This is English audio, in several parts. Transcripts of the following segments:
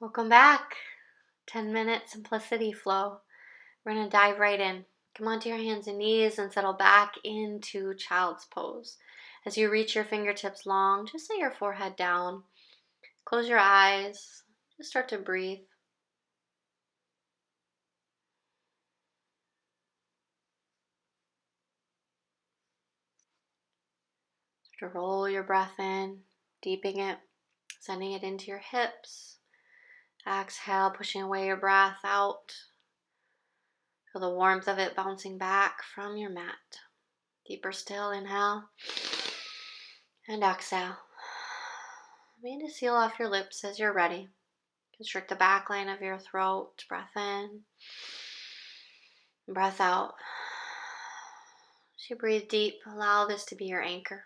Welcome back. 10-minute simplicity flow. We're going to dive right in. Come onto your hands and knees and settle back into child's pose. As you reach your fingertips long, just lay your forehead down. Close your eyes. Just start to breathe. Start to roll your breath in, deepening it, sending it into your hips. Exhale, pushing away your breath out. Feel the warmth of it bouncing back from your mat. Deeper still, inhale. And exhale. Begin to seal off your lips as you're ready. Constrict the back line of your throat. Breath in. Breath out. As you breathe deep, allow this to be your anchor.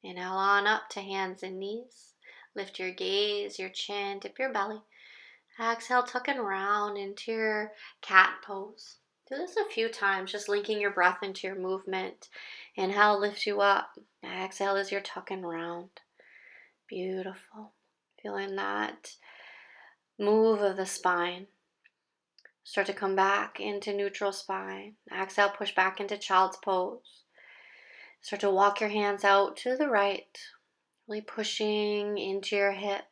Inhale on up to hands and knees. Lift your gaze, your chin, dip your belly. Exhale, tuck and round into your cat pose. Do this a few times, just linking your breath into your movement. Inhale, lift you up. Exhale as you're tucking round. Beautiful. Feeling that move of the spine. Start to come back into neutral spine. Exhale, push back into child's pose. Start to walk your hands out to the right, really pushing into your hip.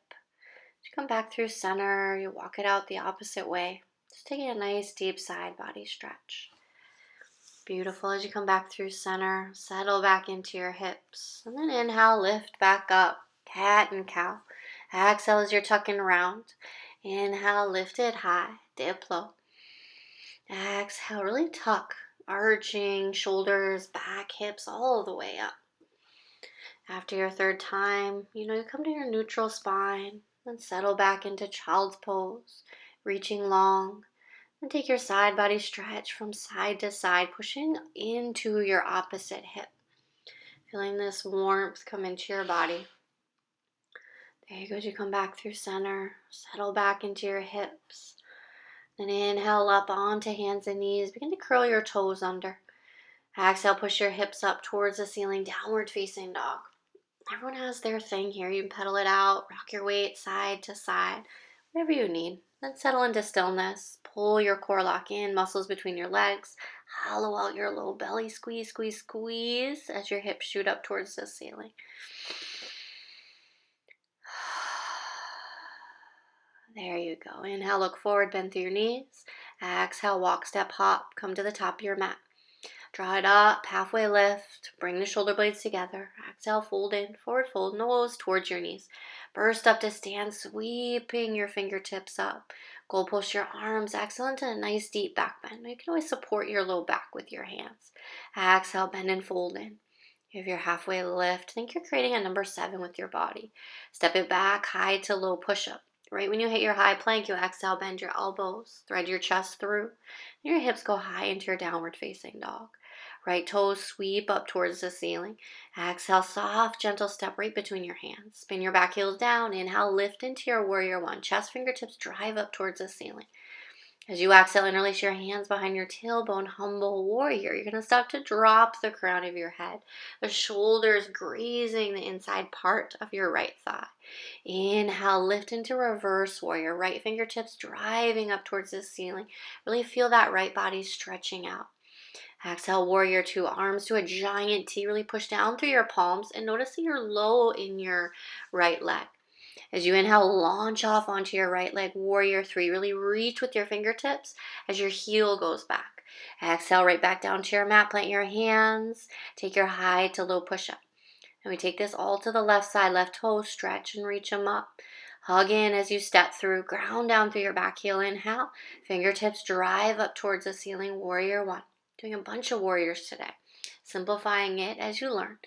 As you come back through center, you walk it out the opposite way. Just taking a nice deep side body stretch. Beautiful. As you come back through center, settle back into your hips. And then inhale, lift back up. Cat and cow. Exhale as you're tucking around. Inhale, lift it high. Dip low. Exhale, really tuck. Arching shoulders, back, hips, all the way up. After your third time, you come to your neutral spine. Then settle back into child's pose. Reaching long. And take your side body stretch from side to side, pushing into your opposite hip. Feeling this warmth come into your body. There you go. As you come back through center, settle back into your hips. Then inhale up onto hands and knees. Begin to curl your toes under. Exhale, push your hips up towards the ceiling, downward facing dog. Everyone has their thing here. You can pedal it out, rock your weight side to side, whatever you need. Then settle into stillness. Pull your core lock in, muscles between your legs. Hollow out your low belly. Squeeze, squeeze, squeeze as your hips shoot up towards the ceiling. There you go. Inhale, look forward, bend through your knees. Exhale, walk, step, hop. Come to the top of your mat. Draw it up, halfway lift. Bring the shoulder blades together. Exhale, fold in, forward fold, nose towards your knees. Burst up to stand, sweeping your fingertips up. Goal push your arms. Exhale into a nice deep back bend. You can always support your low back with your hands. Exhale, bend and fold in. If you're halfway lift, think you're creating a number 7 with your body. Step it back, high to low push-up. Right when you hit your high plank, you exhale, bend your elbows, thread your chest through. Your hips go high into your downward facing dog. Right toes sweep up towards the ceiling. Exhale, soft, gentle step right between your hands. Spin your back heels down. Inhale, lift into your warrior one. Chest fingertips drive up towards the ceiling. As you exhale, interlace your hands behind your tailbone, humble warrior. You're going to start to drop the crown of your head. The shoulders grazing the inside part of your right thigh. Inhale, lift into reverse warrior. Right fingertips driving up towards the ceiling. Really feel that right body stretching out. Exhale, warrior 2, arms to a giant T. Really push down through your palms and notice that you're low in your right leg. As you inhale, launch off onto your right leg, warrior 3. Really reach with your fingertips as your heel goes back. Exhale, right back down to your mat. Plant your hands. Take your high to low push-up. And we take this all to the left side. Left toe, stretch and reach them up. Hug in as you step through. Ground down through your back heel. Inhale. Fingertips drive up towards the ceiling, warrior 1. Doing a bunch of warriors today. Simplifying it as you learn.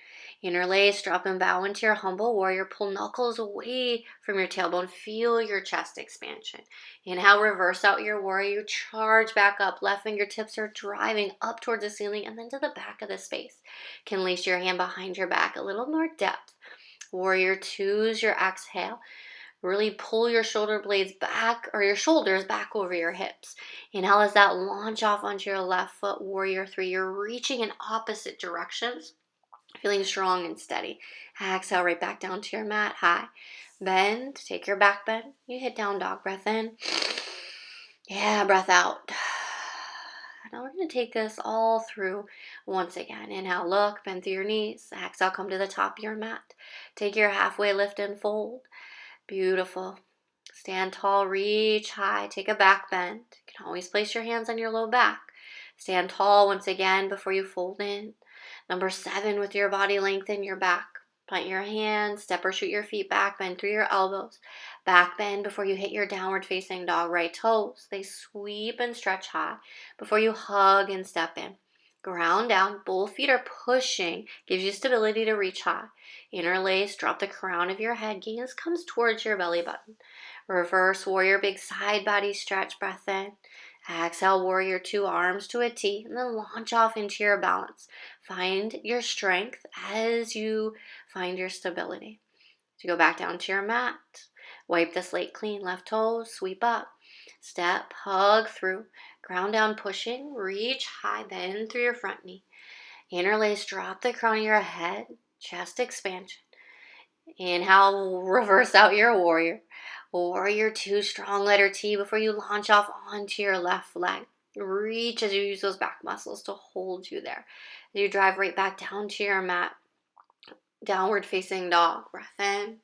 Interlace, drop and bow into your humble warrior. Pull knuckles away from your tailbone. Feel your chest expansion. Inhale, reverse out your warrior. Charge back up. Left fingertips are driving up towards the ceiling and then to the back of the space. Can lace your hand behind your back. A little more depth. Warrior 2's your exhale. Really pull your shoulder blades back, or your shoulders back over your hips. Inhale as that launch off onto your left foot, warrior 3. You're reaching in opposite directions, feeling strong and steady. Exhale right back down to your mat, high. Bend, take your back bend. You hit down dog, breath in. Yeah, breath out. Now we're going to take this all through once again. Inhale, look, bend through your knees. Exhale, come to the top of your mat. Take your halfway lift and fold. Beautiful. Stand tall, reach high, take a back bend. You can always place your hands on your low back. Stand tall once again before you fold in. Number 7, with your body lengthen your back. Plant your hands, step or shoot your feet back, bend through your elbows. Back bend before you hit your downward facing dog. Right toes, they sweep and stretch high before you hug and step in. Ground down, both feet are pushing, gives you stability to reach high. Interlace, drop the crown of your head, gaze comes towards your belly button. Reverse warrior, big side body stretch, breath in. Exhale, warrior 2, arms to a T, and then launch off into your balance. Find your strength as you find your stability. So go back down to your mat. Wipe the slate clean, left toes, sweep up. Step, hug through. Ground down, pushing, reach high, bend through your front knee. Interlace, drop the crown of your head, chest expansion. Inhale, reverse out your warrior. Warrior 2, strong letter T before you launch off onto your left leg. Reach as you use those back muscles to hold you there. You drive right back down to your mat. Downward facing dog. Breath in.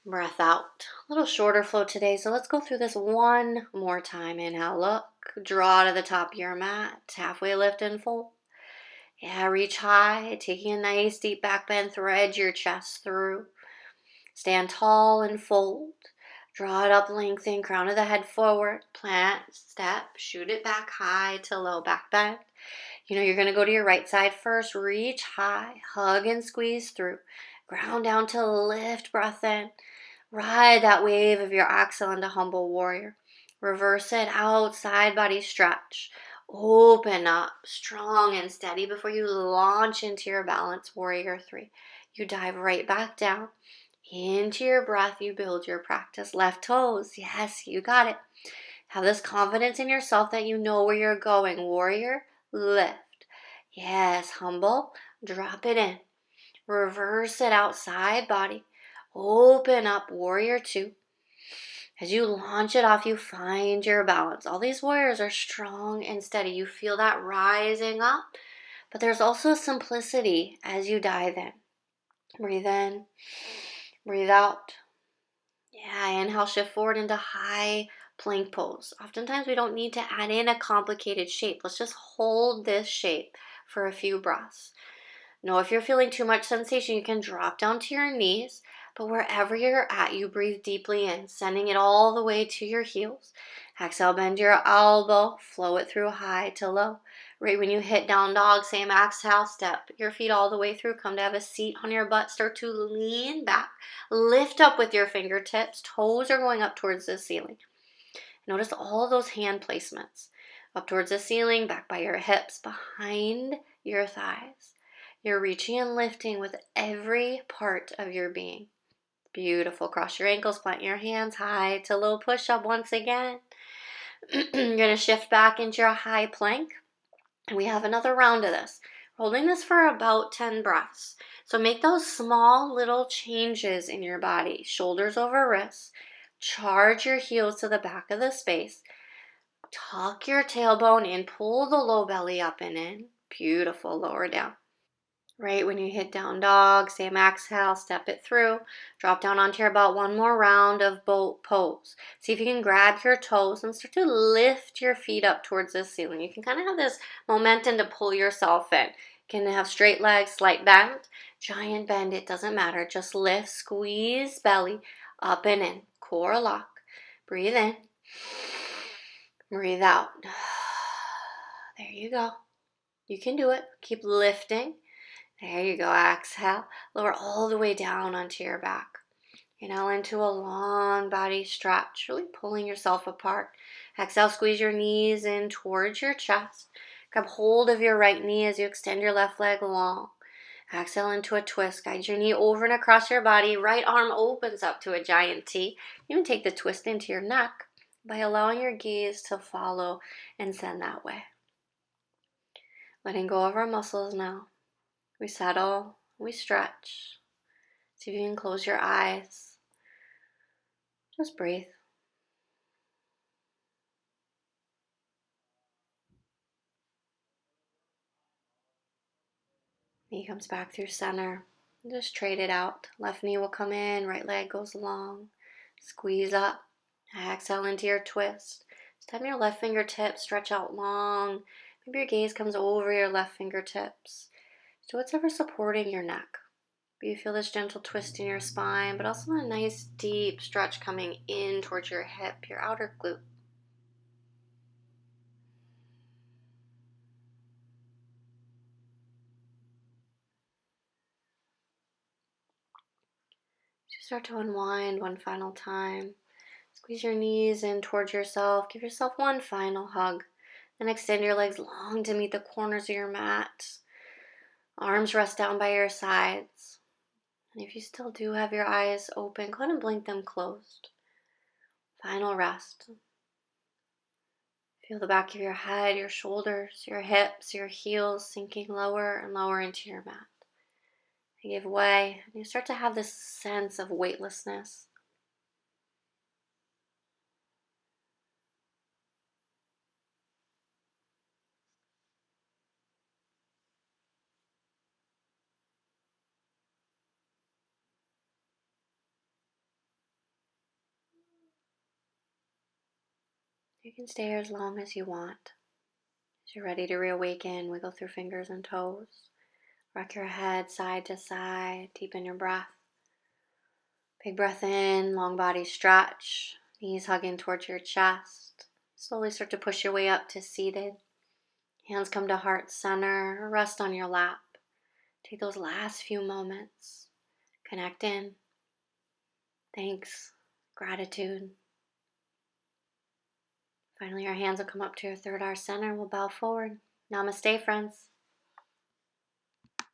Breath out. A little shorter flow today, so let's go through this one more time. Inhale, look. Draw to the top of your mat. Halfway lift and fold. Yeah, reach high. Taking a nice deep back bend. Thread your chest through. Stand tall and fold. Draw it up, lengthen, crown of the head forward. Plant, step, shoot it back high to low, back bend. You're going to go to your right side first. Reach high, hug and squeeze through. Ground down to lift, breath in. Ride that wave of your exhale into humble warrior. Reverse it out, side body stretch. Open up, strong and steady before you launch into your balance, warrior 3. You dive right back down. Into your breath, you build your practice. Left toes, yes, you got it. Have this confidence in yourself that you know where you're going. Warrior, lift. Yes, humble, drop it in. Reverse it outside body. Open up, warrior 2. As you launch it off, you find your balance. All these warriors are strong and steady. You feel that rising up, but there's also simplicity as you dive in. Breathe in, breathe out. Yeah, inhale, shift forward into high plank pose. Oftentimes we don't need to add in a complicated shape. Let's just hold this shape for a few breaths. Know if you're feeling too much sensation, you can drop down to your knees, but wherever you're at, you breathe deeply in, sending it all the way to your heels. Exhale, bend your elbow, flow it through high to low. Right when you hit down dog, same exhale, step your feet all the way through. Come to have a seat on your butt. Start to lean back. Lift up with your fingertips. Toes are going up towards the ceiling. Notice all those hand placements. Up towards the ceiling, back by your hips, behind your thighs. You're reaching and lifting with every part of your being. Beautiful. Cross your ankles, plant your hands high to low push-up once again. You're going to shift back into your high plank. And we have another round of this. Holding this for about 10 breaths. So make those small little changes in your body. Shoulders over wrists. Charge your heels to the back of the space. Tuck your tailbone in. Pull the low belly up and in. Beautiful. Lower down. Right when you hit down dog, same exhale, step it through. Drop down onto your butt. One more round of boat pose. See if you can grab your toes and start to lift your feet up towards the ceiling. You can kind of have this momentum to pull yourself in. You can have straight legs, slight bend, giant bend. It doesn't matter. Just lift, squeeze belly up and in. Core lock. Breathe in. Breathe out. There you go. You can do it. Keep lifting. There you go. Exhale. Lower all the way down onto your back. Inhale into a long body stretch, really pulling yourself apart. Exhale, squeeze your knees in towards your chest. Grab hold of your right knee as you extend your left leg long. Exhale into a twist. Guide your knee over and across your body. Right arm opens up to a giant T. Even take the twist into your neck by allowing your gaze to follow and send that way. Letting go of our muscles now. We settle, we stretch. See if you can close your eyes. Just breathe. Knee comes back through center. Just trade it out. Left knee will come in, right leg goes long. Squeeze up. Exhale into your twist. This time your left fingertips stretch out long. Maybe your gaze comes over your left fingertips. So whatever's supporting your neck. But you feel this gentle twist in your spine, but also a nice deep stretch coming in towards your hip, your outer glute. As you start to unwind one final time, squeeze your knees in towards yourself. Give yourself one final hug. Then extend your legs long to meet the corners of your mat. Arms rest down by your sides. And if you still do have your eyes open, go ahead and blink them closed. Final rest. Feel the back of your head, your shoulders, your hips, your heels sinking lower and lower into your mat. You give way, and you start to have this sense of weightlessness. You can stay here as long as you want. As you're ready to reawaken, wiggle through fingers and toes. Rock your head side to side, deepen your breath. Big breath in, long body stretch, knees hugging towards your chest. Slowly start to push your way up to seated. Hands come to heart center, rest on your lap. Take those last few moments. Connect in. Thanks. Gratitude. Finally, your hands will come up to your third eye center and we'll bow forward. Namaste, friends.